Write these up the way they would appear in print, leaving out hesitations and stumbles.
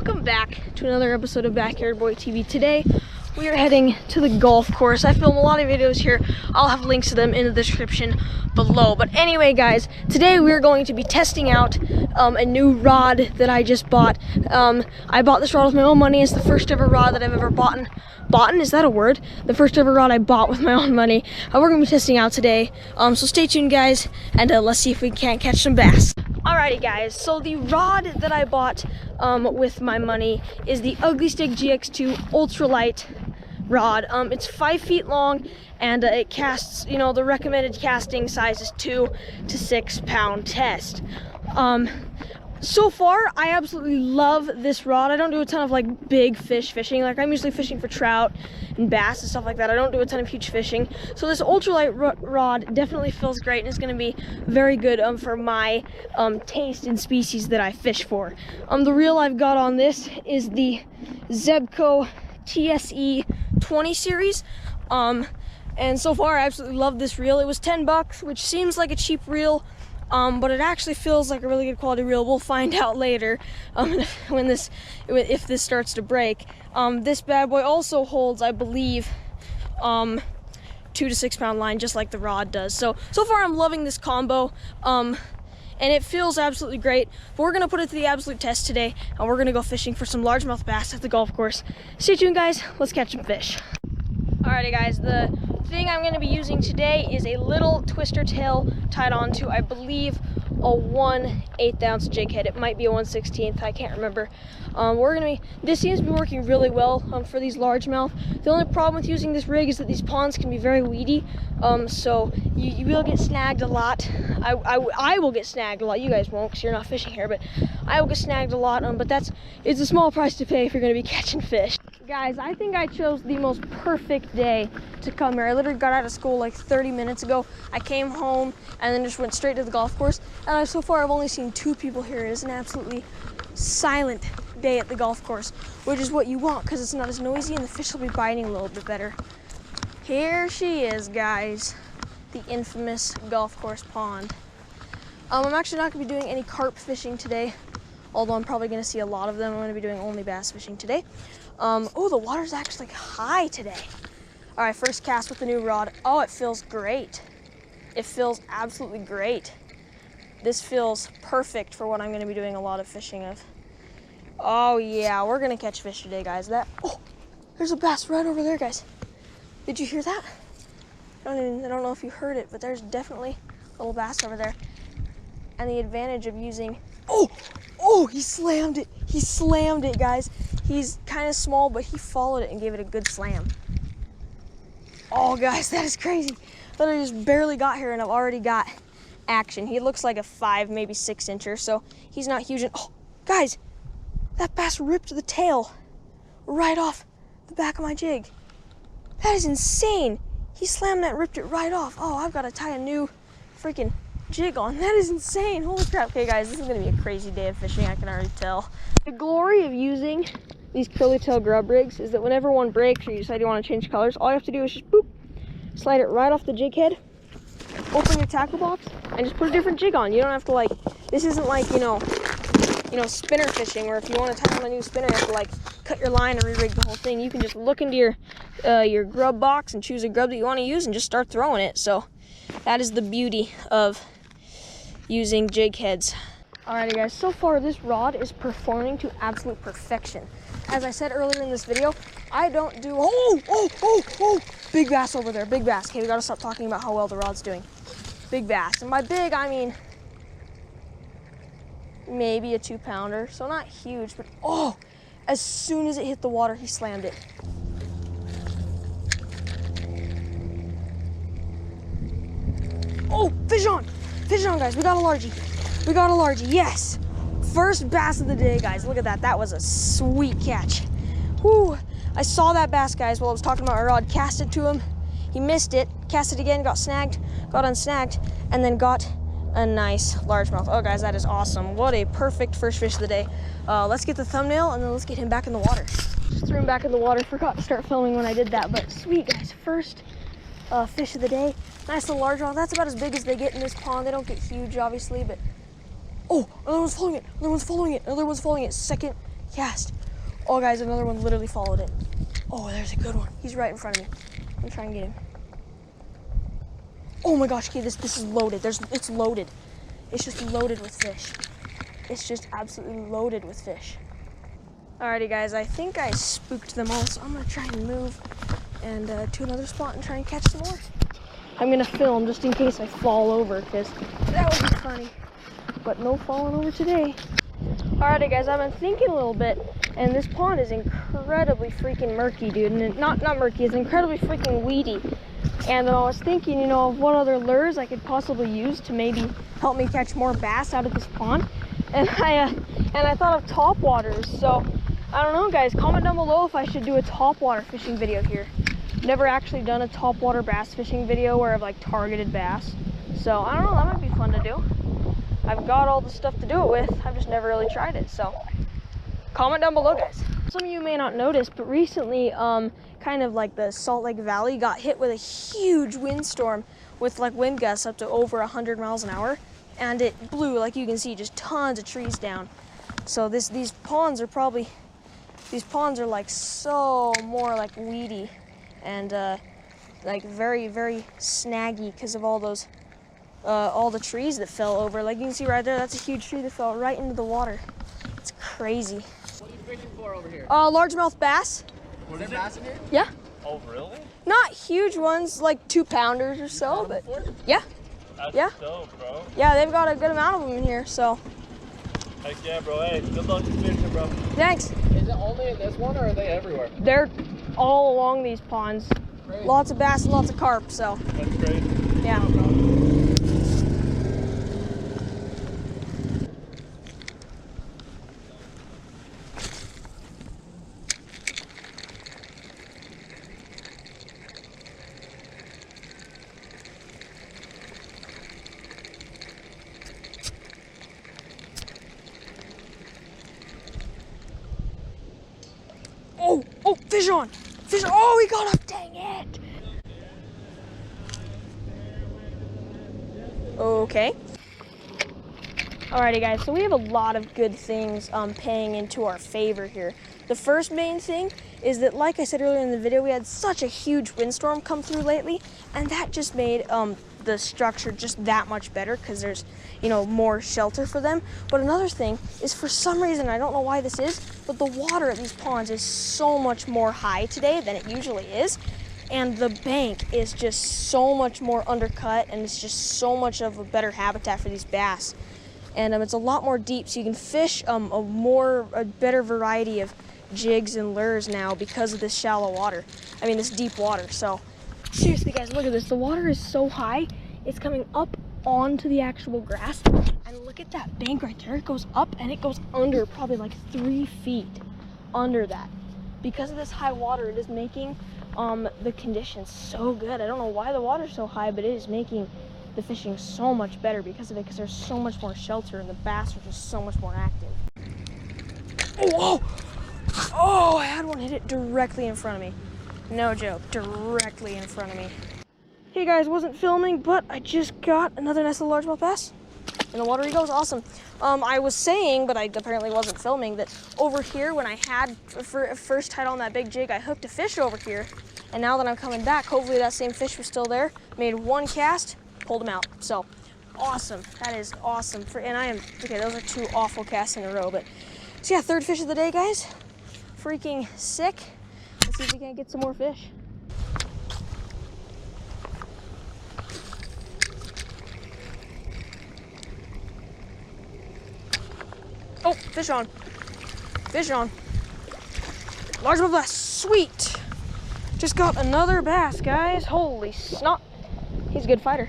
welcome back to another episode of Backyard Boy TV. Today we are heading to the golf course. I film a lot of videos here. I'll have links to them in the description below. But anyway guys, today we're going to be testing out a new rod that I just bought. I bought this rod with my own money. It's the first ever rod that I've ever bought. Is that a word? The first ever rod I bought with my own money. We're going to be testing out today. So stay tuned guys, and let's see if we can't catch some bass. Alrighty guys, so the rod that I bought with my money is the Stik GX2 Ultralight rod. It's 5 feet long, and it casts, the recommended casting size is 2 to 6 pound test. So far, I absolutely love this rod. I don't do a ton of like big fish fishing. Like I'm usually fishing for trout and bass and stuff like that. I don't do a ton of huge fishing. So this ultralight rod definitely feels great and is going to be very good for my taste and species that I fish for. The reel I've got on this is the Zebco TSE 20 series. And so far I absolutely love this reel. It was 10 bucks, which seems like a cheap reel. But it actually feels like a really good quality reel. We'll find out later if this starts to break. This bad boy also holds, I believe, 2 to 6 pound line, just like the rod does. So far I'm loving this combo, and it feels absolutely great. But we're gonna put it to the absolute test today, and we're gonna go fishing for some largemouth bass at the golf course. Stay tuned guys, let's catch some fish. Alrighty guys, the thing I'm going to be using today is a little twister tail tied onto, I believe, a 1/8 ounce jig head. It might be a 1/16, I can't remember. This seems to be working really well for these largemouth. The only problem with using this rig is that these ponds can be very weedy, so you will get snagged a lot. I will get snagged a lot. You guys won't because you're not fishing here, but I will get snagged a lot. But it's a small price to pay if you're going to be catching fish. Guys, I think I chose the most perfect day to come here. I literally got out of school like 30 minutes ago. I came home and then just went straight to the golf course. And so far I've only seen 2 people here. It is an absolutely silent day at the golf course, which is what you want because it's not as noisy and the fish will be biting a little bit better. Here she is, guys, the infamous golf course pond. I'm actually not going to be doing any carp fishing today, although I'm probably going to see a lot of them. I'm going to be doing only bass fishing today. Oh, the water's actually high today. All right, first cast with the new rod. Oh, it feels great. It feels absolutely great. This feels perfect for what I'm going to be doing a lot of fishing of. Oh yeah, we're going to catch fish today, guys. Oh, there's a bass right over there, guys. Did you hear that? I don't know if you heard it, but there's definitely a little bass over there. And the advantage of using, oh, he slammed it. He slammed it, guys. He's kind of small, but he followed it and gave it a good slam. Oh, guys, that is crazy. Literally just barely got here, and I've already got action. He looks like a 5, maybe 6 incher, so he's not huge. And, oh, guys, that bass ripped the tail right off the back of my jig. That is insane. He slammed that and ripped it right off. Oh, I've got to tie a new freaking jig on. That is insane. Holy crap. Okay, guys, this is going to be a crazy day of fishing. I can already tell. The glory of using these curly tail grub rigs is that whenever one breaks or you decide you want to change colors, all you have to do is just boop, slide it right off the jig head, open your tackle box, and just put a different jig on. You don't have to this isn't like, spinner fishing where if you want to tie on a new spinner, you have to cut your line and re-rig the whole thing. You can just look into your grub box and choose a grub that you want to use and just start throwing it. So that is the beauty of using jig heads. Alrighty guys, so far this rod is performing to absolute perfection. As I said earlier in this video, I don't do, oh, big bass over there, big bass. Okay, we gotta stop talking about how well the rod's doing. Big bass, and by big, I mean maybe a 2 pounder, so not huge, but oh, as soon as it hit the water, he slammed it. Oh, fish on guys, we got a largie, yes. First bass of the day, guys. Look at that. That was a sweet catch. Whew. I saw that bass, guys, while I was talking about my rod. Cast it to him. He missed it. Cast it again. Got snagged. Got unsnagged. And then got a nice largemouth. Oh, guys, that is awesome. What a perfect first fish of the day. Let's get the thumbnail, and then let's get him back in the water. Just threw him back in the water. Forgot to start filming when I did that. But sweet, guys. First fish of the day. Nice little largemouth. That's about as big as they get in this pond. They don't get huge, obviously, but oh, another one's following it. Second cast. Oh, guys, another one literally followed it. Oh, there's a good one. He's right in front of me. I'm gonna try and get him. Oh my gosh, okay, this is loaded. It's loaded. It's just loaded with fish. It's just absolutely loaded with fish. Alrighty, guys, I think I spooked them all, so I'm gonna try and move and to another spot and try and catch some more. I'm gonna film just in case I fall over, because that would be funny. But no falling over today. Alrighty, guys, I've been thinking a little bit, and this pond is incredibly freaking murky, dude. And not murky, it's incredibly freaking weedy. And I was thinking, you know, of what other lures I could possibly use to maybe help me catch more bass out of this pond. And I thought of top waters. So I don't know, guys. Comment down below if I should do a top water fishing video here. Never actually done a top water bass fishing video where I've like targeted bass. So I don't know. That might be fun to do. I've got all the stuff to do it with. I've just never really tried it. So comment down below, guys. Some of you may not notice, but recently, kind of like the Salt Lake Valley got hit with a huge windstorm with like wind gusts up to over 100 miles an hour, and it blew, like you can see, just tons of trees down. So these ponds are like so more like weedy and like very, very snaggy because of all those all the trees that fell over. Like you can see right there, that's a huge tree that fell right into the water. It's crazy. What are you fishing for over here? Largemouth bass. Were there bass in here? Yeah. Oh, really? Not huge ones, like 2-pounders or so, but yeah. That's dope, bro. Yeah, they've got a good amount of them in here, so. Heck yeah, bro. Hey, good luck fishing, bro. Thanks. Is it only in this one, or are they everywhere? They're all along these ponds. Crazy. Lots of bass and lots of carp, so. That's great. Yeah. Oh, fish on! Fish on! Oh, he got up, dang it! Okay. Alrighty, guys, so we have a lot of good things paying into our favor here. The first main thing is that, like I said earlier in the video, we had such a huge windstorm come through lately, and that just made the structure just that much better because there's, you know, more shelter for them. But another thing is, for some reason, I don't know why this is, but the water at these ponds is so much more high today than it usually is. And the bank is just so much more undercut, and it's just so much of a better habitat for these bass. And it's a lot more deep, so you can fish a better variety of jigs and lures now because of this shallow water. I mean, this deep water. So seriously, guys, look at this. The water is so high, it's coming up onto the actual grass. And look at that bank right there. It goes up and it goes under probably like 3 feet under that. Because of this high water, it is making the conditions so good. I don't know why the water's so high, but it is making the fishing so much better because of it, because there's so much more shelter and the bass are just so much more active. Oh, I had one hit it directly in front of me. No joke, directly in front of me. Hey guys, wasn't filming, but I just got another nest of largemouth bass. And the water he goes, awesome. I was saying, but I apparently wasn't filming, that over here when I had first tied on that big jig, I hooked a fish over here. And now that I'm coming back, hopefully that same fish was still there. Made one cast, pulled him out. So awesome, that is awesome. And I am, okay, those are 2 awful casts in a row, but so yeah, 3rd fish of the day, guys. Freaking sick. Let's see if we can get some more fish. Oh, fish on. Fish on. Largemouth bass, sweet. Just got another bass, guys. Holy snot. He's a good fighter.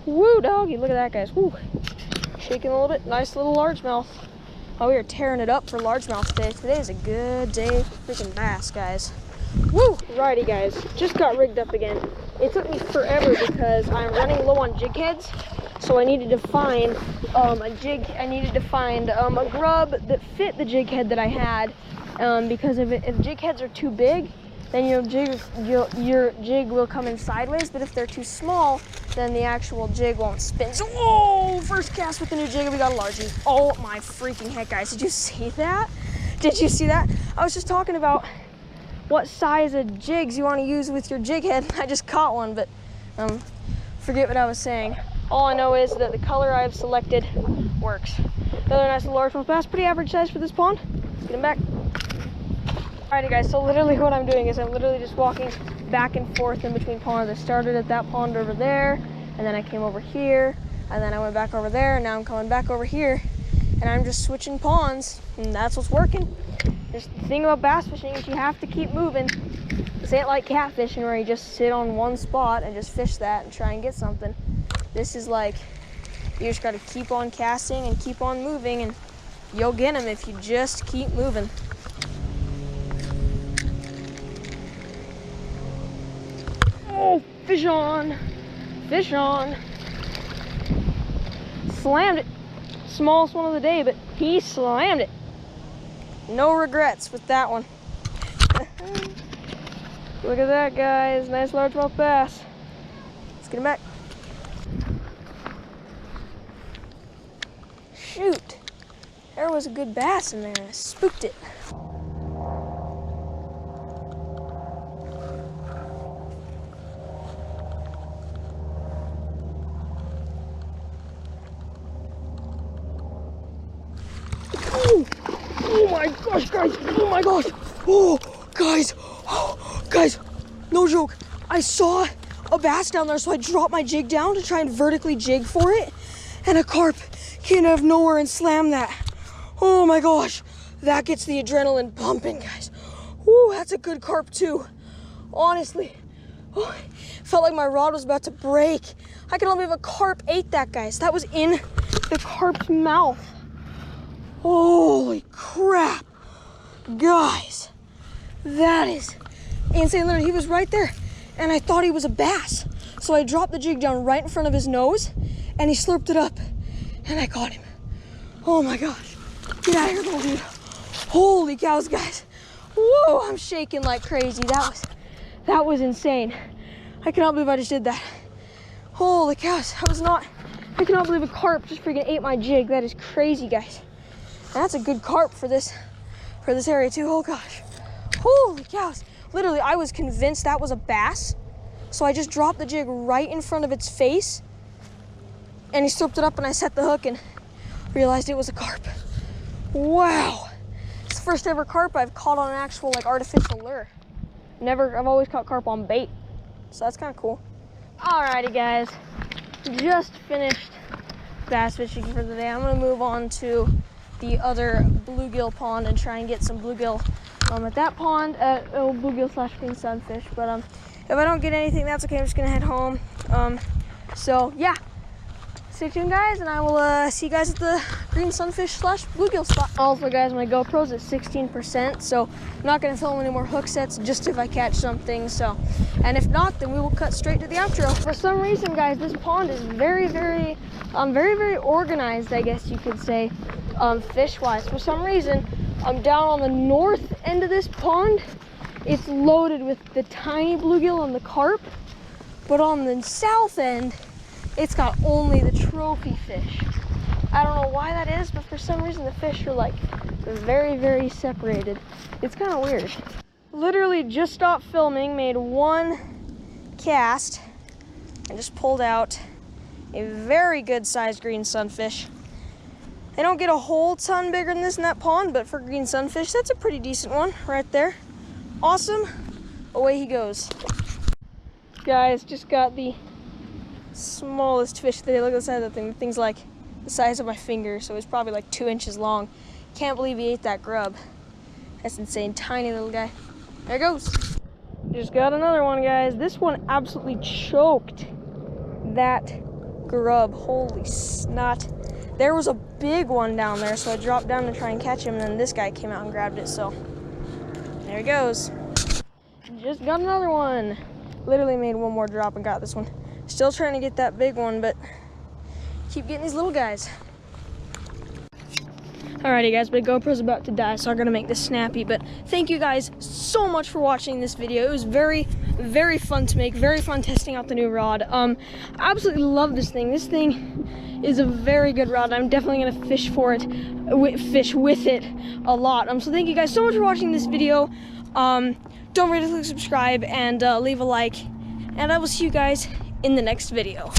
Woo, doggy. Look at that, guys. Woo. Shaking a little bit. Nice little largemouth. Oh, we are tearing it up for largemouth today. Today is a good day for freaking bass, guys. Woo! Righty, guys. Just got rigged up again. It took me forever because I'm running low on jig heads. So I needed to find a jig. I needed to find a grub that fit the jig head that I had. Because if jig heads are too big, then your jig will come in sideways, but if they're too small, then the actual jig won't spin. So, oh, first cast with the new jig, and we got a largie. Oh my freaking heck, guys, did you see that? Did you see that? I was just talking about what size of jigs you want to use with your jig head. I just caught one, but forget what I was saying. All I know is that the color I've selected works. Another nice little largemouth bass, pretty average size for this pond. Let's get him back. Alrighty guys, so literally what I'm doing is I'm literally just walking back and forth in between ponds. I started at that pond over there, and then I came over here, and then I went back over there, and now I'm coming back over here, and I'm just switching ponds, and that's what's working. Just the thing about bass fishing is you have to keep moving. This ain't like catfishing where you just sit on one spot and just fish that and try and get something. This is like, you just gotta keep on casting and keep on moving, and you'll get them if you just keep moving. Oh, fish on, fish on. Slammed it. Smallest one of the day, but he slammed it. No regrets with that one. Look at that, guys. Nice largemouth bass. Let's get him back. Shoot. There was a good bass in there and I spooked it. Oh my gosh, guys. Oh my gosh. Oh, guys, no joke. I saw a bass down there, so I dropped my jig down to try and vertically jig for it, and a carp came out of nowhere and slammed that. Oh my gosh, that gets the adrenaline pumping, guys. Ooh, that's a good carp too. Honestly, oh, felt like my rod was about to break. I can only believe a carp ate that, guys. That was in the carp's mouth. Holy crap, guys, that is insane. Literally, he was right there, and I thought he was a bass. So I dropped the jig down right in front of his nose, and he slurped it up, and I caught him. Oh my gosh, get out of here, little dude. Holy cows, guys. Whoa, I'm shaking like crazy. That was insane. I cannot believe I just did that. Holy cows, I cannot believe a carp just freaking ate my jig. That is crazy, guys. And that's a good carp for this area too. Oh gosh, holy cows. Literally, I was convinced that was a bass. So I just dropped the jig right in front of its face, and he slurped it up, and I set the hook and realized it was a carp. Wow, it's the first ever carp I've caught on an actual like artificial lure. I've always caught carp on bait. So that's kind of cool. Alrighty guys, just finished bass fishing for the day. I'm gonna move on to the other bluegill pond and try and get some bluegill at that pond, bluegill / green sunfish. But if I don't get anything, that's okay. I'm just gonna head home. So yeah, stay tuned, guys, and I will see you guys at the green sunfish / bluegill spot. Also, guys, my GoPro's at 16%, so I'm not gonna film any more hook sets, just if I catch something. So, and if not, then we will cut straight to the outro. For some reason, guys, this pond is very, very organized, I guess you could say, fish-wise. For some reason, down on the north end of this pond, it's loaded with the tiny bluegill and the carp, but on the south end, it's got only the trophy fish. I don't know why that is, but for some reason the fish are like very, very separated. It's kind of weird. Literally just stopped filming, made one cast, and just pulled out a very good sized green sunfish. They don't get a whole ton bigger than this in that pond, but for green sunfish, that's a pretty decent one right there. Awesome. Away he goes. Guys, just got the smallest fish today. Look at the size of that thing. The thing's like the size of my finger, so it's probably like 2 inches long. Can't believe he ate that grub. That's insane. Tiny little guy. There it goes. Just got another one, guys. This one absolutely choked that grub. Holy snot. There was a big one down there, so I dropped down to try and catch him, and then this guy came out and grabbed it, so there he goes. Just got another one. Literally made one more drop and got this one. Still trying to get that big one, but keep getting these little guys. Alrighty guys, my GoPro's about to die, so I'm gonna make this snappy, but thank you guys so much for watching this video. It was very, very fun to make, very fun testing out the new rod. I absolutely love this thing. This thing is a very good rod. I'm definitely gonna fish with it a lot. So thank you guys so much for watching this video. Don't forget to click subscribe and leave a like, and I will see you guys in the next video.